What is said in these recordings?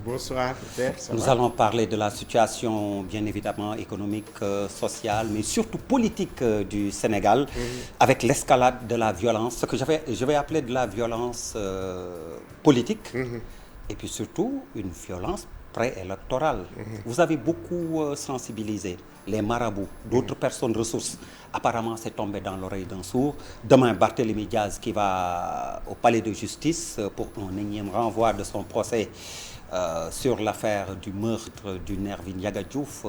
Bonsoir, Père, ça Nous va? allons parler de la situation, bien évidemment, économique, sociale, mais surtout politique du Sénégal, avec l'escalade de la violence, ce que je vais appeler de la violence politique, et puis surtout une violence préélectorale. Vous avez beaucoup sensibilisé les marabouts, d'autres personnes ressources. Apparemment, c'est tombé dans l'oreille d'un sourd. Demain, Barthélémy Diaz qui va au palais de justice pour un énième renvoi de son procès sur l'affaire du meurtre du nervi Ndiaga Diouf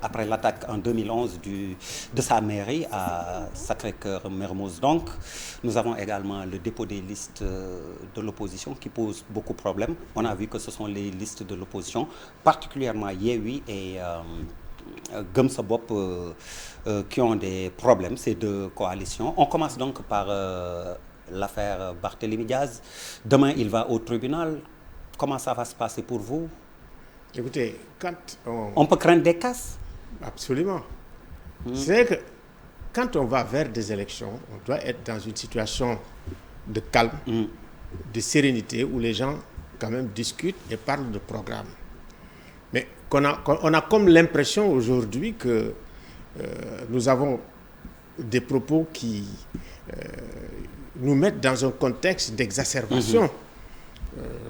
après l'attaque en 2011 de sa mairie à Sacré-Cœur-Mermoz. Donc, nous avons également le dépôt des listes de l'opposition qui pose beaucoup de problèmes. On a vu que ce sont les listes de l'opposition, particulièrement Yewwi et Gëm Sa Bopp qui ont des problèmes, ces deux coalitions. On commence donc par l'affaire Barthélémy Diaz. Demain, il va au tribunal. Comment ça va se passer pour vous? Écoutez, on peut craindre des casses? Absolument. C'est que quand on va vers des élections, on doit être dans une situation de calme, de sérénité, où les gens quand même discutent et parlent de programme. Mais on a comme l'impression aujourd'hui que nous avons des propos qui nous mettent dans un contexte d'exacerbation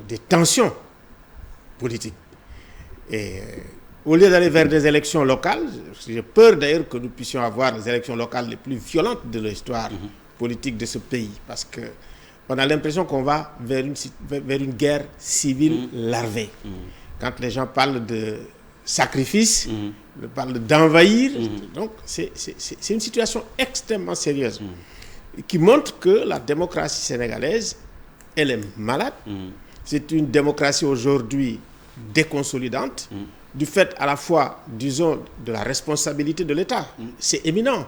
des tensions politiques. Et au lieu d'aller vers des élections locales, j'ai peur d'ailleurs que nous puissions avoir les élections locales les plus violentes de l'histoire politique de ce pays, parce que on a l'impression qu'on va vers une guerre civile larvée. Quand les gens parlent de sacrifice, parlent d'envahir, donc c'est une situation extrêmement sérieuse qui montre que la démocratie sénégalaise, elle est malade. C'est une démocratie aujourd'hui déconsolidante, du fait à la fois, disons, de la responsabilité de l'État. C'est éminent.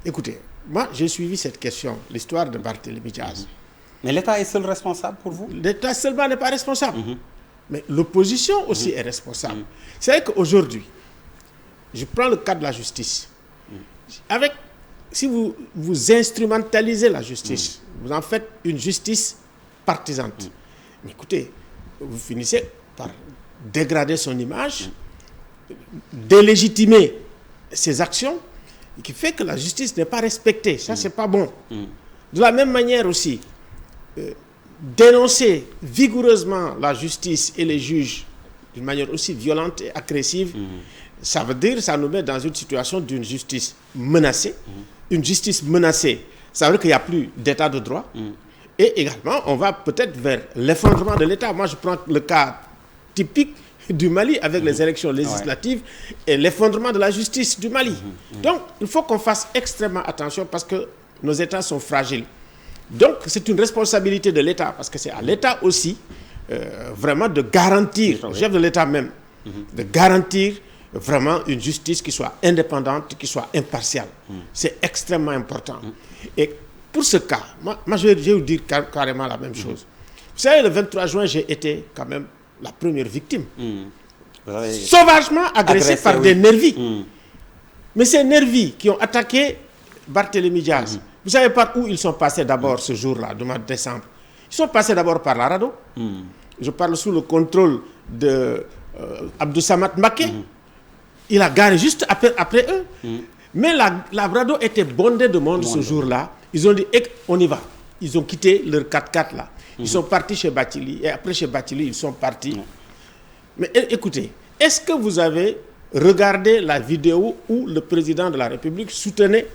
Écoutez, moi, j'ai suivi cette question, l'histoire de Barthélémy Diaz. Mais l'État est seul responsable pour vous? L'État seulement n'est pas responsable. Mais l'opposition aussi est responsable. C'est vrai qu'aujourd'hui, je prends le cas de la justice. Si vous instrumentalisez la justice, vous en faites une justice partisane. Mais écoutez, vous finissez par dégrader son image, délégitimer ses actions, et qui fait que la justice n'est pas respectée. Ça, c'est pas bon. De la même manière aussi, dénoncer vigoureusement la justice et les juges d'une manière aussi violente et agressive, ça veut dire, ça nous met dans une situation d'une justice menacée. Une justice menacée, ça veut dire qu'il n'y a plus d'état de droit. Et également, on va peut-être vers l'effondrement de l'État. Moi, je prends le cas typique du Mali avec les élections législatives et l'effondrement de la justice du Mali. Donc, il faut qu'on fasse extrêmement attention parce que nos États sont fragiles. Donc, c'est une responsabilité de l'État parce que c'est à l'État aussi vraiment de garantir, au chef de l'État même, de garantir vraiment une justice qui soit indépendante, qui soit impartiale. C'est extrêmement important. Et pour ce cas, moi je vais vous dire carrément la même chose. Vous savez, le 23 juin, j'ai été quand même la première victime. Sauvagement agressée par des nervis. Mais ces nervis qui ont attaqué Barthélémy Diaz, vous savez par où ils sont passés d'abord ce jour-là, du mois de décembre? Ils sont passés d'abord par la RADDHO. Je parle sous le contrôle de Abdou Samad Mbaké. Il a garé juste après eux. Mais la RADDHO était bondée de monde ce jour-là. Ils ont dit, on y va. Ils ont quitté leur 4x4 là. Ils sont partis chez Bathily. Et après chez Bathily, ils sont partis. Mais écoutez, est-ce que vous avez regardé la vidéo où le président de la République soutenait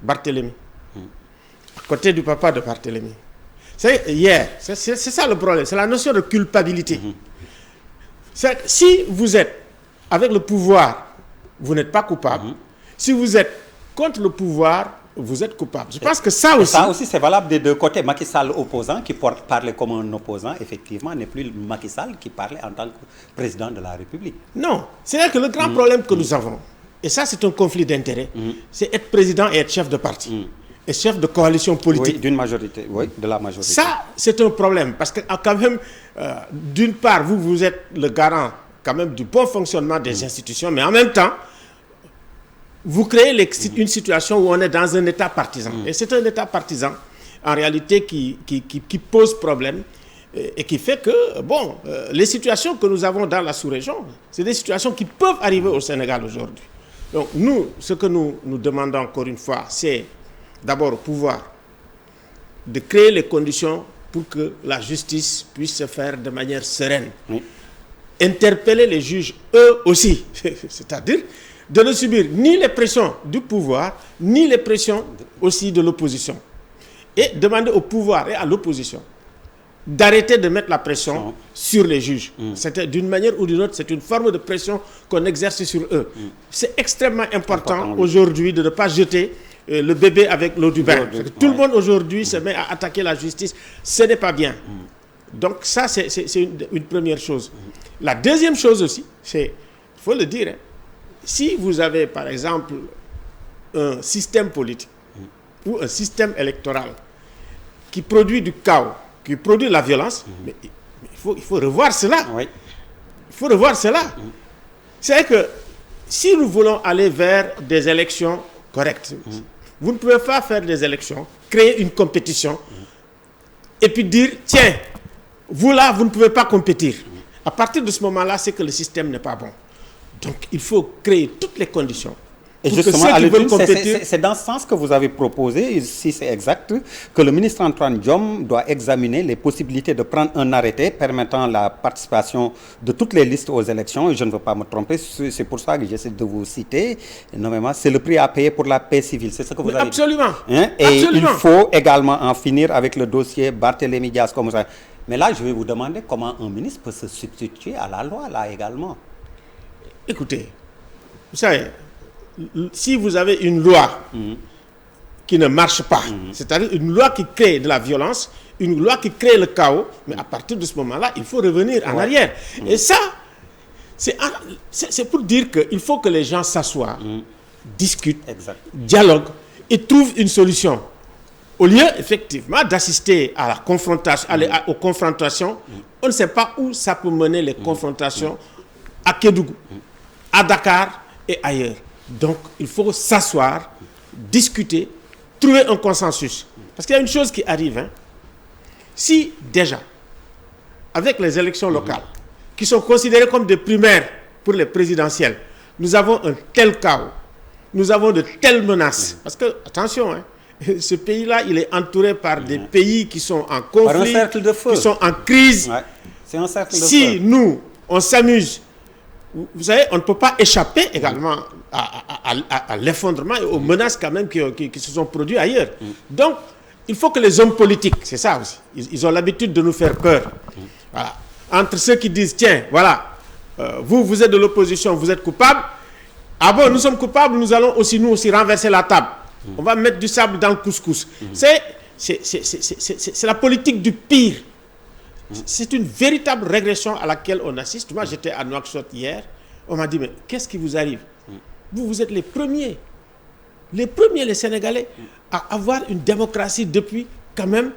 Barthélémy à côté du papa de Barthélémy? C'est ça le problème. C'est la notion de culpabilité. Si vous êtes avec le pouvoir, vous n'êtes pas coupable. Si vous êtes contre le pouvoir, vous êtes coupable. Je pense que ça aussi... c'est valable des deux côtés. Macky Sall, opposant, qui parlait comme un opposant, effectivement, n'est plus Macky Sall qui parlait en tant que président de la République. Non. C'est-à-dire que le grand problème que nous avons, et ça c'est un conflit d'intérêts, c'est être président et être chef de parti. Et chef de coalition politique. Oui, d'une majorité, oui, de la majorité. Ça, c'est un problème. Parce que quand même, d'une part, vous êtes le garant quand même du bon fonctionnement des institutions, mais en même temps, vous créez une situation où on est dans un état partisan. Et c'est un état partisan, en réalité, qui pose problème. et qui fait que, bon, les situations que nous avons dans la sous-région, c'est des situations qui peuvent arriver au Sénégal aujourd'hui. Donc nous, ce que nous demandons encore une fois, c'est d'abord au pouvoir de créer les conditions pour que la justice puisse se faire de manière sereine. Oui. Interpeller les juges, eux aussi, c'est-à-dire de ne subir ni les pressions du pouvoir, ni les pressions aussi de l'opposition. Et demander au pouvoir et à l'opposition d'arrêter de mettre la pression sur les juges. C'était d'une manière ou d'une autre, c'est une forme de pression qu'on exerce sur eux. C'est extrêmement important aujourd'hui de ne pas jeter le bébé avec l'eau du bain. Tout le monde aujourd'hui se met à attaquer la justice. Ce n'est pas bien. Donc ça, c'est une première chose. La deuxième chose aussi, c'est, il faut le dire, si vous avez par exemple un système politique ou un système électoral qui produit du chaos, qui produit la violence, mais il faut revoir cela. Oui. Il faut revoir cela. C'est que si nous voulons aller vers des élections correctes, vous ne pouvez pas faire des élections, créer une compétition et puis dire, tiens, vous là, vous ne pouvez pas compétir. À partir de ce moment-là, c'est que le système n'est pas bon. Donc, il faut créer toutes les conditions. Et justement, c'est dans ce sens que vous avez proposé, si c'est exact, que le ministre Antoine Diome doit examiner les possibilités de prendre un arrêté permettant la participation de toutes les listes aux élections. Et je ne veux pas me tromper, c'est pour ça que j'essaie de vous citer. Nommément, c'est le prix à payer pour la paix civile. C'est ce que vous avez dit. Hein? Et absolument. Il faut également en finir avec le dossier Barthélémy Dias comme ça. Mais là, je vais vous demander comment un ministre peut se substituer à la loi, là également. Écoutez, vous savez, si vous avez une loi qui ne marche pas, c'est-à-dire une loi qui crée de la violence, une loi qui crée le chaos, mais à partir de ce moment-là, il faut revenir en arrière. Et ça, c'est pour dire qu'il faut que les gens s'assoient, discutent, dialoguent et trouvent une solution. Au lieu, effectivement, d'assister à la confrontation, aux confrontations, on ne sait pas où ça peut mener les confrontations à Kédougou, à Dakar et ailleurs. Donc, il faut s'asseoir, discuter, trouver un consensus. Parce qu'il y a une chose qui arrive. Hein. Si, déjà, avec les élections locales, qui sont considérées comme des primaires pour les présidentielles, nous avons un tel chaos, nous avons de telles menaces. Parce que, attention, hein, ce pays-là, il est entouré par des pays qui sont en conflit, qui sont en crise. Ouais. C'est un cercle de feu. Si nous, on s'amuse, vous savez, on ne peut pas échapper également à l'effondrement et aux menaces quand même qui se sont produites ailleurs. Donc, il faut que les hommes politiques, c'est ça aussi, ils ont l'habitude de nous faire peur. Voilà. Entre ceux qui disent, tiens, voilà, vous êtes de l'opposition, vous êtes coupables. Ah bon, nous sommes coupables, nous allons aussi, nous aussi, renverser la table. On va mettre du sable dans le couscous. C'est la politique du pire. C'est une véritable régression à laquelle on assiste. Moi, j'étais à Nouakchott hier. On m'a dit, mais qu'est-ce qui vous arrive? Vous êtes les premiers, les Sénégalais, à avoir une démocratie depuis quand même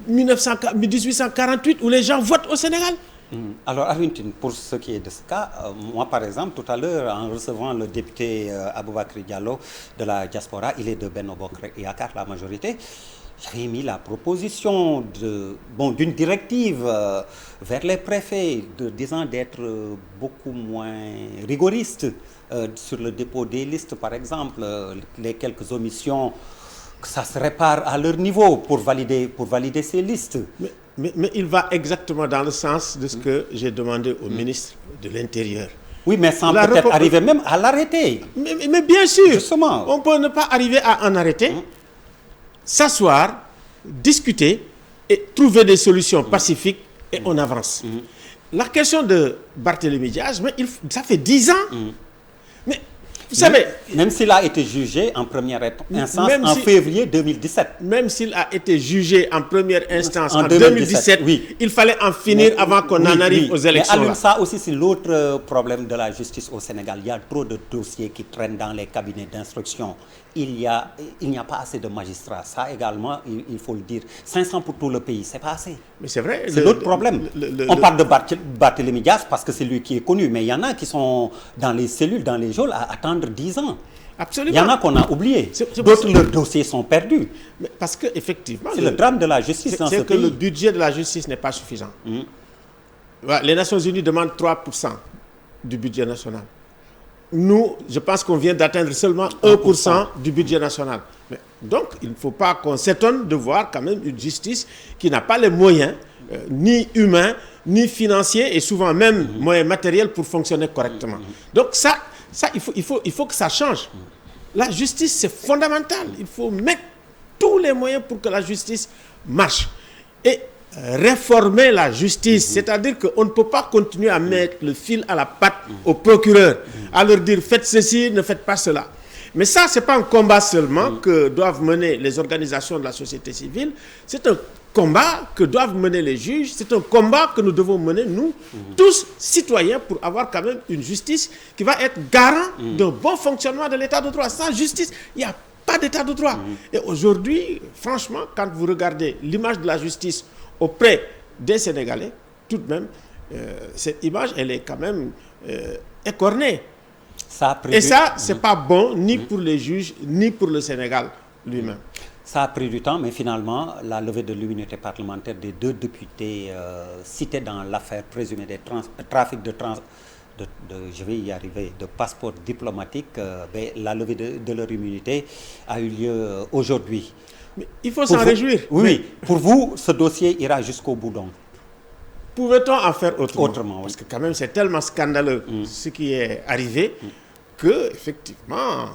1848, où les gens votent au Sénégal. Alors, Arintine, pour ce qui est de ce cas, moi, par exemple, tout à l'heure, en recevant le député Aboubakry Diallo de la diaspora, il est de Benno Bokk Yakaar, la majorité, j'avais mis la proposition d'une directive vers les préfets, disant d'être beaucoup moins rigoristes sur le dépôt des listes, par exemple, les quelques omissions, que ça se répare à leur niveau pour valider ces listes. Mais il va exactement dans le sens de ce que j'ai demandé au ministre de l'Intérieur. Oui, mais sans peut-être arriver même à l'arrêter. Mais bien sûr, justement. On peut ne pas arriver à en arrêter, s'asseoir, discuter et trouver des solutions pacifiques et on avance. La question de Barthélémy Dias, ça fait 10 ans. Mais vous savez, même s'il a été jugé en première instance en février 2017. Même s'il a été jugé en première instance en 2017, oui. Il fallait en finir avant qu'on en arrive aux élections. Mais ça aussi, c'est l'autre problème de la justice au Sénégal. Il y a trop de dossiers qui traînent dans les cabinets d'instruction. Il n'y a pas assez de magistrats. Ça également, il faut le dire. 500 pour tout le pays, c'est pas assez. Mais c'est vrai. C'est l'autre problème. On parle de Barthélémy Dias parce que c'est lui qui est connu. Mais il y en a qui sont dans les cellules, dans les geôles, à attendre 10 ans. Absolument. Il y en a qu'on a oublié. D'autres, leurs dossiers sont perdus. Mais parce que effectivement, c'est le drame de la justice dans ce pays. C'est que le budget de la justice n'est pas suffisant. Voilà, les Nations Unies demandent 3% du budget national. Nous, je pense qu'on vient d'atteindre seulement 1% du budget national. Mais, donc, il ne faut pas qu'on s'étonne de voir quand même une justice qui n'a pas les moyens, ni humains, ni financiers, et souvent même moyens matériels pour fonctionner correctement. Donc ça il faut que ça change. La justice, c'est fondamental. Il faut mettre tous les moyens pour que la justice marche. Et réformer la justice, c'est-à-dire qu'on ne peut pas continuer à mettre le fil à la patte aux procureurs, à leur dire faites ceci, ne faites pas cela. Mais ça, ce n'est pas un combat seulement que doivent mener les organisations de la société civile, c'est un combat que doivent mener les juges, c'est un combat que nous devons mener, nous, tous citoyens, pour avoir quand même une justice qui va être garant d'un bon fonctionnement de l'état de droit. Sans justice, il n'y a pas d'état de droit. Et aujourd'hui, franchement, quand vous regardez l'image de la justice auprès des Sénégalais, tout de même, cette image, elle est quand même écornée. Et ça, ce n'est pas bon ni pour les juges, ni pour le Sénégal lui-même. Ça a pris du temps, mais finalement, la levée de l'immunité parlementaire des 2 députés cités dans l'affaire présumée des trafics je vais y arriver, de passeports diplomatiques, la levée de leur immunité a eu lieu aujourd'hui. Mais il faut s'en réjouir. Oui, pour vous, ce dossier ira jusqu'au bout donc. Pouvait-on en faire autrement? Parce que quand même, c'est tellement scandaleux ce qui est arrivé que, effectivement,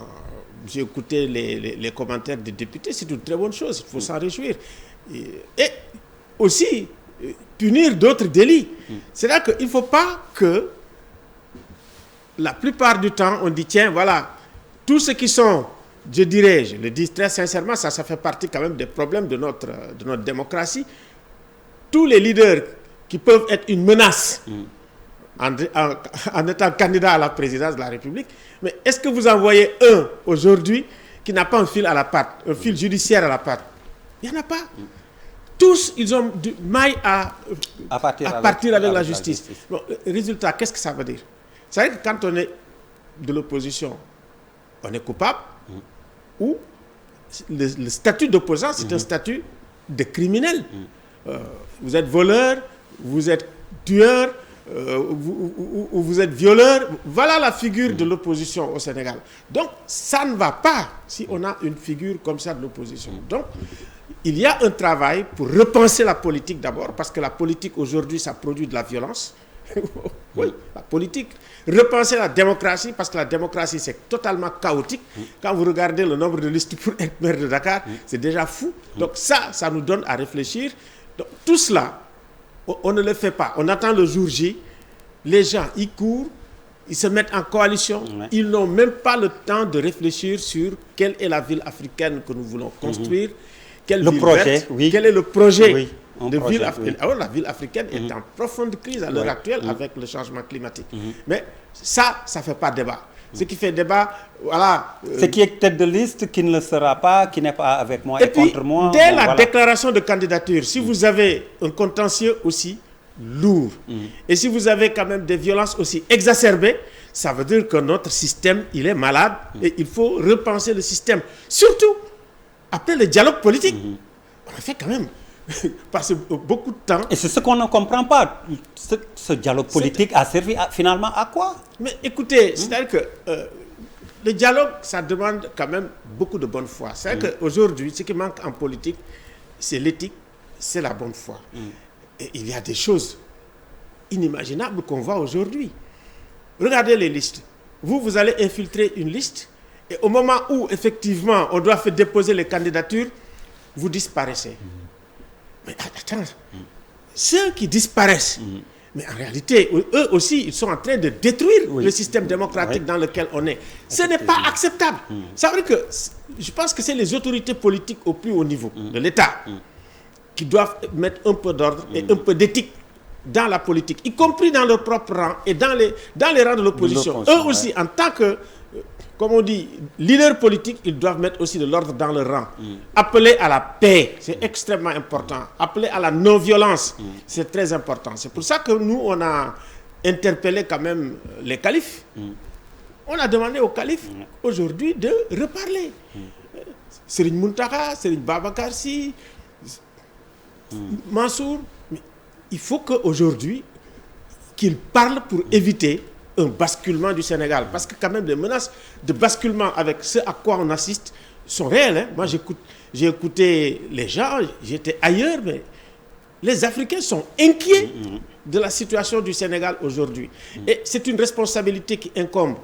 j'ai écouté les commentaires des députés, c'est une très bonne chose, il faut s'en réjouir. Et aussi, punir d'autres délits. C'est-à-dire qu'il ne faut pas que, la plupart du temps, on dit, tiens, voilà, tous ceux qui sont, je dirais, je le dis très sincèrement, ça fait partie quand même des problèmes de notre démocratie. Tous les leaders qui peuvent être une menace en étant candidat à la présidence de la République, mais est-ce que vous en voyez un aujourd'hui qui n'a pas un fil à la patte, un fil judiciaire à la patte? Il n'y en a pas. Tous, ils ont du mal à partir avec la justice. Bon, résultat, qu'est-ce que ça veut dire? Ça veut dire que quand on est de l'opposition, on est coupable, ou le statut d'opposant, c'est un statut de criminel. Vous êtes voleur, vous êtes tueur, vous êtes violeur. Voilà la figure de l'opposition au Sénégal. Donc, ça ne va pas si on a une figure comme ça de l'opposition. Donc, il y a un travail pour repenser la politique d'abord, parce que la politique aujourd'hui, ça produit de la violence. Oui, la politique. Repenser la démocratie, parce que la démocratie, c'est totalement chaotique. Quand vous regardez le nombre de listes pour être maire de Dakar, c'est déjà fou. Donc ça nous donne à réfléchir. Donc, tout cela, on ne le fait pas. On attend le jour J, les gens, ils courent, ils se mettent en coalition, ils n'ont même pas le temps de réfléchir sur quelle est la ville africaine que nous voulons construire, quel est le projet de ville africaine. Alors, la ville africaine est en profonde crise à l'heure actuelle avec le changement climatique. Mais ça ne fait pas débat. Ce qui fait débat, voilà. Ce qui est tête de liste, qui ne le sera pas, qui n'est pas avec moi et contre moi. Dès la déclaration de candidature, si vous avez un contentieux aussi lourd, et si vous avez quand même des violences aussi exacerbées, ça veut dire que notre système, il est malade, et il faut repenser le système. Surtout, après le dialogue politique, on a fait quand même passer beaucoup de temps. Et c'est ce qu'on ne comprend pas. Ce dialogue politique a servi finalement à quoi? Mais écoutez, c'est-à-dire que le dialogue, ça demande quand même beaucoup de bonne foi. C'est-à-dire qu'aujourd'hui, ce qui manque en politique, c'est l'éthique, c'est la bonne foi. Et il y a des choses inimaginables qu'on voit aujourd'hui. Regardez les listes. Vous allez infiltrer une liste, et au moment où, effectivement, on doit faire déposer les candidatures, vous disparaissez. Mais attends, ceux qui disparaissent, mais en réalité, eux aussi, ils sont en train de détruire le système démocratique dans lequel on est. Ce n'est pas acceptable. Ça veut dire que, je pense que c'est les autorités politiques au plus haut niveau de l'État qui doivent mettre un peu d'ordre et un peu d'éthique dans la politique, y compris dans leur propre rang et dans les rangs de l'opposition. Eux aussi, en tant que, comme on dit, leaders politiques, ils doivent mettre aussi de l'ordre dans leur rang. Appeler à la paix, c'est extrêmement important. Appeler à la non-violence, c'est très important. C'est pour ça que nous, on a interpellé quand même les califes on a demandé au calife aujourd'hui de reparler. Serigne Mountakha, Serigne Babacar Sy, Mansour, mais il faut qu'aujourd'hui, qu'ils parlent pour éviter un basculement du Sénégal. Parce que quand même, les menaces de basculement avec ce à quoi on assiste sont réelles. Hein. Moi, j'ai écouté les gens, j'étais ailleurs, mais les Africains sont inquiets de la situation du Sénégal aujourd'hui. Et c'est une responsabilité qui incombe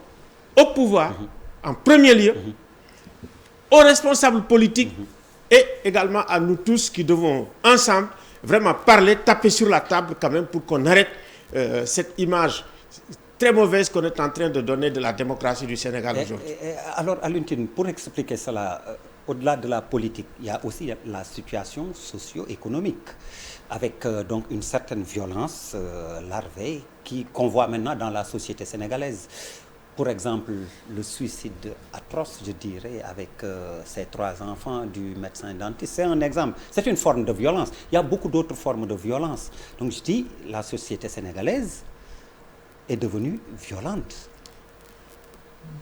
au pouvoir, en premier lieu, aux responsables politiques et également à nous tous qui devons ensemble vraiment parler, taper sur la table quand même pour qu'on arrête cette image très mauvaise qu'on est en train de donner de la démocratie du Sénégal aujourd'hui. Alors, Alioune Tine, pour expliquer cela, au-delà de la politique, il y a aussi la situation socio-économique, avec donc une certaine violence larvée qu'on voit maintenant dans la société sénégalaise. Pour exemple, le suicide atroce, je dirais, avec ces 3 enfants du médecin dentiste, c'est un exemple. C'est une forme de violence. Il y a beaucoup d'autres formes de violence. Donc je dis, la société sénégalaise est devenue violente.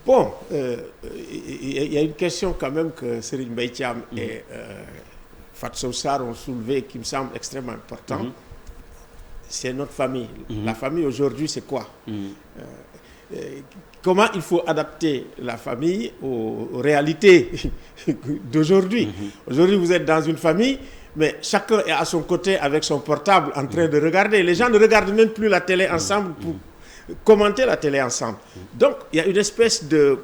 Bon, il y a une question quand même que Serigne Mbaye Thiam et Fatou Sarr ont soulevé qui me semble extrêmement important. C'est notre famille. La famille aujourd'hui, c'est quoi? Comment il faut adapter la famille aux réalités d'aujourd'hui. Aujourd'hui, vous êtes dans une famille, mais chacun est à son côté avec son portable en train de regarder. Les gens ne regardent même plus la télé ensemble pour commenter la télé ensemble. Donc, il y a une espèce de,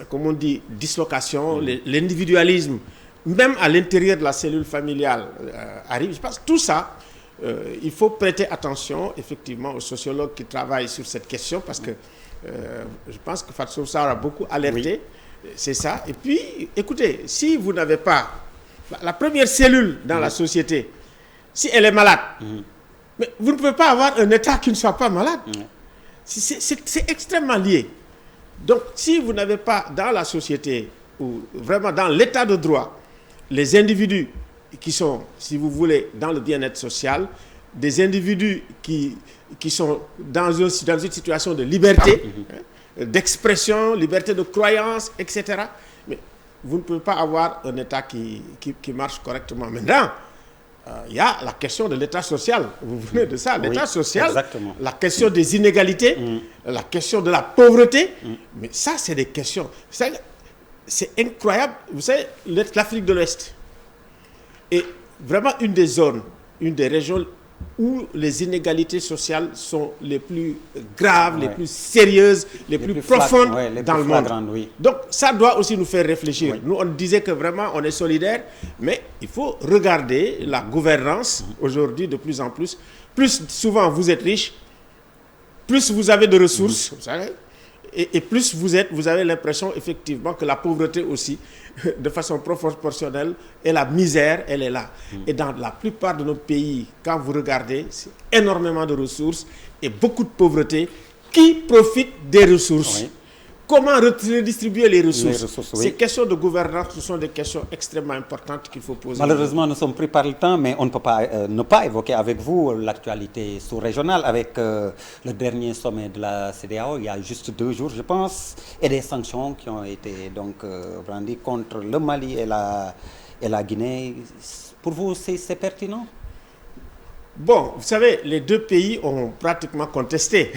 comment on dit, dislocation, l'individualisme, même à l'intérieur de la cellule familiale arrive. Je pense que tout ça, il faut prêter attention, effectivement, aux sociologues qui travaillent sur cette question, parce que je pense que Fatou Sarr a beaucoup alerté, c'est ça. Et puis, écoutez, si vous n'avez pas la première cellule dans la société, si elle est malade, mais vous ne pouvez pas avoir un État qui ne soit pas malade. C'est extrêmement lié. Donc, si vous n'avez pas dans la société, ou vraiment dans l'état de droit, les individus qui sont, si vous voulez, dans le bien-être social, des individus qui sont dans une situation de liberté, d'expression, liberté de croyance, etc. Mais vous ne pouvez pas avoir un État qui marche correctement. Maintenant, il y a la question de l'État social. Vous venez de ça, l'État social, exactement. La question des inégalités, la question de la pauvreté. Mais ça, c'est des questions. C'est incroyable. Vous savez, l'Afrique de l'Ouest est vraiment une des zones, une des régions où les inégalités sociales sont les plus graves, les plus sérieuses, les plus profondes dans le monde. Donc ça doit aussi nous faire réfléchir. Nous, on disait que vraiment on est solidaires, mais il faut regarder la gouvernance aujourd'hui de plus en plus. Plus souvent vous êtes riche, plus vous avez de ressources, vous savez, et plus vous avez l'impression effectivement que la pauvreté aussi, de façon proportionnelle, et la misère, elle est là. Et dans la plupart de nos pays, quand vous regardez, c'est énormément de ressources et beaucoup de pauvreté qui profitent des ressources. Comment redistribuer les ressources? Ces questions de gouvernance, ce sont des questions extrêmement importantes qu'il faut poser. Malheureusement, nous sommes pris par le temps, mais on ne peut pas ne pas évoquer avec vous l'actualité sous-régionale avec le dernier sommet de la CEDEAO, il y a juste 2 jours, je pense, et des sanctions qui ont été donc brandies contre le Mali et la Guinée. Pour vous, c'est pertinent? Bon, vous savez, les 2 pays ont pratiquement contesté.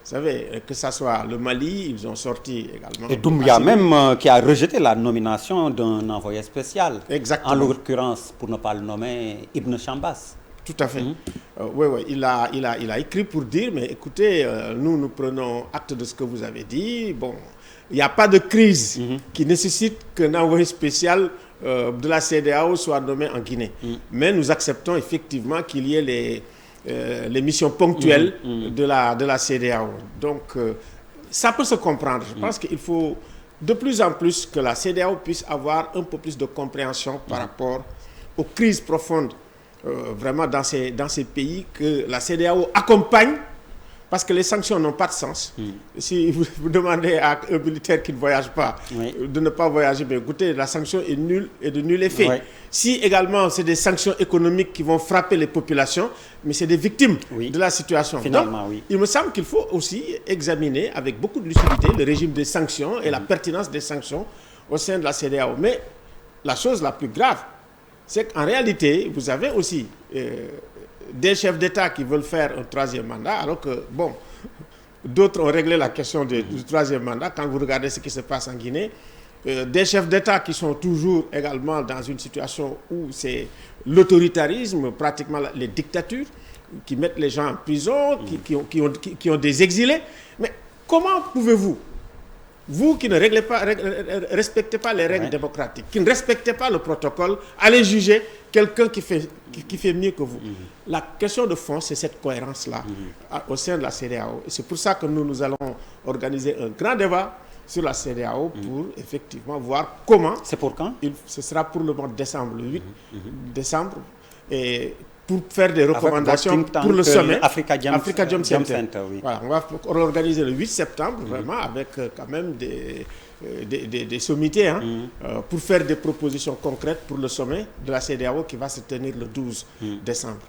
Vous savez, que ce soit le Mali, ils ont sorti également... Et Doumbouya même qui a rejeté la nomination d'un envoyé spécial. Exactement. En l'occurrence, pour ne pas le nommer, Ibn Chambas. Tout à fait. Oui, il a écrit pour dire, mais écoutez, nous prenons acte de ce que vous avez dit. Bon, il n'y a pas de crise qui nécessite qu'un envoyé spécial de la CEDEAO soit nommé en Guinée. Mais nous acceptons effectivement qu'il y ait les missions ponctuelles de la CEDEAO. Donc, ça peut se comprendre. Je pense qu'il faut de plus en plus que la CEDEAO puisse avoir un peu plus de compréhension par rapport aux crises profondes vraiment dans ces pays, que la CEDEAO accompagne Parce que les sanctions n'ont pas de sens. Si vous demandez à un militaire qui ne voyage pas de ne pas voyager, mais écoutez, la sanction est nulle et de nul effet. Oui. Si également c'est des sanctions économiques qui vont frapper les populations, mais c'est des victimes de la situation. Finalement, donc, il me semble qu'il faut aussi examiner avec beaucoup de lucidité le régime des sanctions et la pertinence des sanctions au sein de la CEDEAO. Mais la chose la plus grave, c'est qu'en réalité, vous avez aussi des chefs d'État qui veulent faire un troisième mandat, alors que, bon, d'autres ont réglé la question du troisième mandat. Quand vous regardez ce qui se passe en Guinée, des chefs d'État qui sont toujours également dans une situation où c'est l'autoritarisme, pratiquement les dictatures, qui mettent les gens en prison, qui ont des exilés. Mais comment pouvez-vous, vous qui ne respectez pas les règles démocratiques, qui ne respectez pas le protocole, aller juger quelqu'un qui fait mieux que vous? La question de fond, c'est cette cohérence-là au sein de la CEDEAO. Et c'est pour ça que nous allons organiser un grand débat sur la CEDEAO pour effectivement voir comment... C'est pour quand? Ce sera pour le mois de décembre, le 8 décembre. Et pour faire des recommandations pour le sommet Africa Jom Center. Voilà, on va organiser le 8 septembre, vraiment, avec quand même des sommités, pour faire des propositions concrètes pour le sommet de la CEDEAO qui va se tenir le 12 décembre.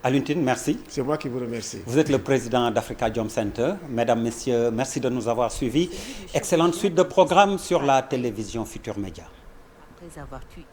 Alioune Tine, merci. C'est moi qui vous remercie. Vous êtes le président d'Africa Jom Center. Mesdames, Messieurs, merci de nous avoir suivis. Excellente suite de programme sur la télévision Futur Média. Après avoir tué